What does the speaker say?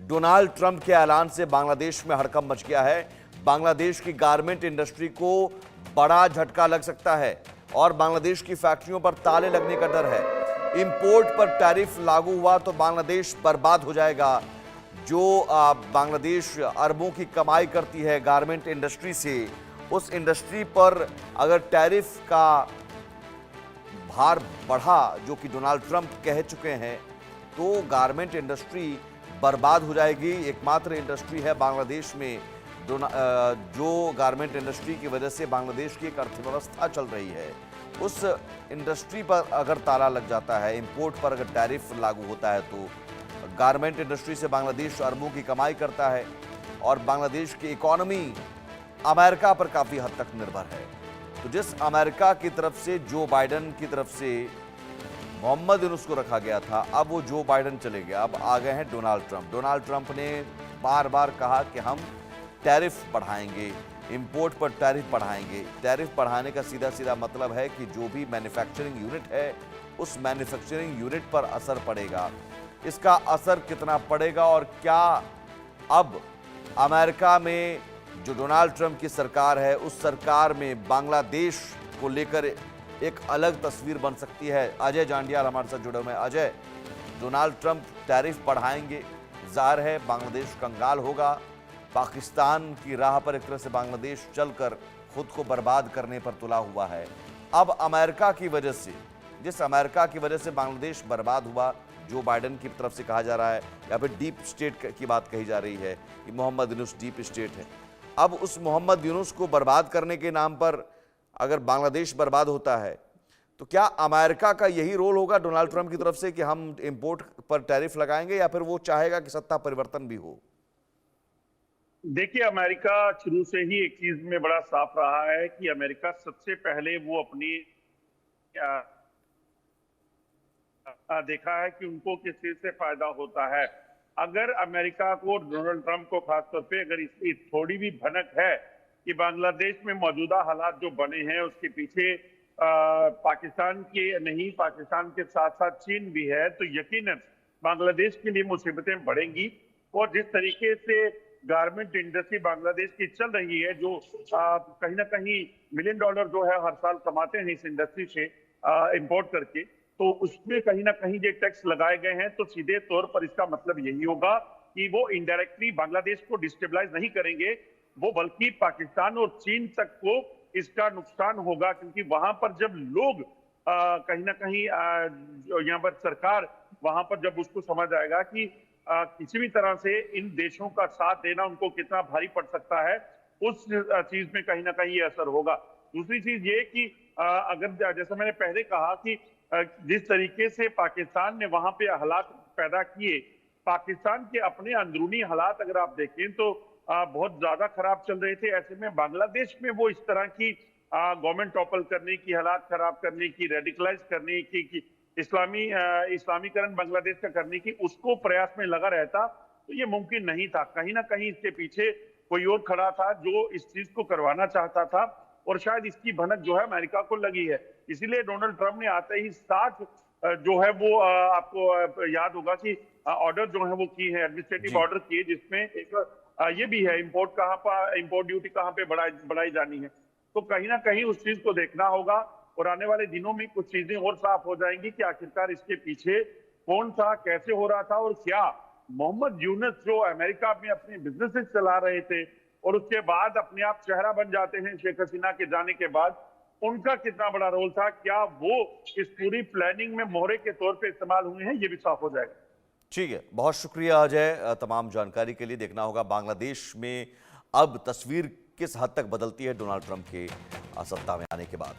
Donald Trump के ऐलान से बांग्लादेश में हड़कंप मच गया है। बांग्लादेश की गारमेंट इंडस्ट्री को बड़ा झटका लग सकता है और बांग्लादेश की फैक्ट्रियों पर ताले लगने का डर है। इंपोर्ट पर टैरिफ लागू हुआ तो बांग्लादेश बर्बाद हो जाएगा। जो बांग्लादेश अरबों की कमाई करती है गारमेंट इंडस्ट्री से, उस इंडस्ट्री पर अगर टैरिफ का भार बढ़ा, जो कि डोनाल्ड ट्रंप कह चुके हैं, तो गारमेंट इंडस्ट्री बर्बाद हो जाएगी। एकमात्र इंडस्ट्री है बांग्लादेश में जो गारमेंट इंडस्ट्री की वजह से बांग्लादेश की एक अर्थव्यवस्था चल रही है, उस इंडस्ट्री पर अगर ताला लग जाता है, इंपोर्ट पर अगर टैरिफ लागू होता है, तो गारमेंट इंडस्ट्री से बांग्लादेश अरबों की कमाई करता है और बांग्लादेश की इकोनॉमी अमेरिका पर काफ़ी हद तक निर्भर है। तो जिस अमेरिका की तरफ से, जो बाइडन की तरफ से मोहम्मद यूनुस को रखा गया था, अब वो जो बाइडन चले गया, अब आ गए हैं डोनाल्ड ट्रंप। डोनाल्ड ट्रंप ने बार बार कहा कि हम टैरिफ बढ़ाएंगे, इंपोर्ट पर टैरिफ बढ़ाएंगे। टैरिफ बढ़ाने का सीधा सीधा मतलब है कि जो भी मैन्युफैक्चरिंग यूनिट है, उस मैन्युफैक्चरिंग यूनिट पर असर पड़ेगा। इसका असर कितना पड़ेगा और क्या अब अमेरिका में जो डोनाल्ड ट्रंप की सरकार है, उस सरकार में बांग्लादेश को लेकर एक अलग तस्वीर बन सकती है? अजय जांडियाल हमारे साथ जुड़े हुए हैं। अजय, डोनाल्ड ट्रंप टैरिफ बढ़ाएंगे, जाहिर है बांग्लादेश कंगाल होगा। पाकिस्तान की राह पर एक तरह से बांग्लादेश चलकर खुद को बर्बाद करने पर तुला हुआ है। अब अमेरिका की वजह से, जिस अमेरिका की वजह से बांग्लादेश बर्बाद हुआ, जो बाइडन की तरफ से कहा जा रहा है, या फिर डीप स्टेट की बात कही जा रही है कि मोहम्मद यूनुस डीप स्टेट है। अब उस मोहम्मद यूनुस को बर्बाद करने के नाम पर अगर बांग्लादेश बर्बाद होता है, तो क्या अमेरिका का यही रोल होगा डोनाल्ड ट्रंप की तरफ से कि हम इंपोर्ट पर टैरिफ लगाएंगे, या फिर वो चाहेगा कि सत्ता परिवर्तन भी हो? देखिए, अमेरिका शुरू से ही एक चीज में बड़ा साफ रहा है कि अमेरिका सबसे पहले वो अपनी देखा है कि उनको किस चीज से फायदा होता है। अगर अमेरिका को, डोनाल्ड ट्रंप को खासतौर पे, अगर इसकी थोड़ी भी भनक है कि बांग्लादेश में मौजूदा हालात जो बने हैं उसके पीछे पाकिस्तान के नहीं, पाकिस्तान के साथ साथ चीन भी है, तो यकीनन बांग्लादेश के लिए मुसीबतें बढ़ेंगी। और जिस तरीके से गारमेंट इंडस्ट्री बांग्लादेश की चल रही है, जो कहीं ना कहीं $1 मिलियन जो है हर साल कमाते हैं इस इंडस्ट्री से इंपोर्ट करके, तो उसमें कहीं ना कहीं जो टैक्स लगाए गए हैं, तो सीधे तौर पर इसका मतलब यही होगा कि वो इनडायरेक्टली बांग्लादेश को डिस्टेबलाइज नहीं करेंगे, वो बल्कि पाकिस्तान और चीन तक को इसका नुकसान होगा। क्योंकि वहां पर जब लोग कहीं ना कहीं यहाँ पर सरकार वहां पर जब उसको समझ आएगा कि किसी भी तरह से इन देशों का साथ देना उनको कितना भारी पड़ सकता है, उस चीज में कहीं ना कहीं ये असर होगा। दूसरी चीज ये कि अगर जैसा मैंने पहले कहा कि जिस तरीके से पाकिस्तान ने वहां पे हालात पैदा किए, पाकिस्तान के अपने अंदरूनी हालात अगर आप देखें तो बहुत ज्यादा खराब चल रहे थे। ऐसे में बांग्लादेश में वो इस तरह की गवर्नमेंट टॉपल करने की, हालात खराब करने की, रेडिकलाइज करने की, इस्लामीकरण बांग्लादेश का करने की, उसको प्रयास में लगा रहता, तो ये मुमकिन नहीं था। कहीं ना कहीं इसके पीछे कोई और खड़ा था जो इस चीज को करवाना चाहता था, और शायद इसकी भनक जो है अमेरिका को लगी है। इसीलिए डोनाल्ड ट्रंप ने आते ही 60 जो है वो आपको याद होगा कि ऑर्डर जो है वो की है, एडमिनिस्ट्रेटिव ऑर्डर किए, जिसमें एक ये भी है इंपोर्ट कहाँ पर, इंपोर्ट ड्यूटी कहाँ पे बढ़ाई जानी है। तो कहीं ना कहीं उस चीज को देखना होगा, और आने वाले दिनों में कुछ चीजें और साफ हो जाएंगी कि आखिरकार इसके पीछे कौन था, कैसे हो रहा था, और क्या मोहम्मद यूनुस जो अमेरिका में अपने बिजनेसेस चला रहे थे और उसके बाद अपने आप चेहरा बन जाते हैं शेख हसीना के जाने के बाद, उनका कितना बड़ा रोल था, क्या वो इस पूरी प्लानिंग में मोहरे के तौर पे इस्तेमाल हुए हैं, ये भी साफ हो जाएगा। ठीक है, बहुत शुक्रिया अजय तमाम जानकारी के लिए। देखना होगा बांग्लादेश में अब तस्वीर किस हद तक बदलती है डोनाल्ड ट्रंप के सत्ता में आने के बाद।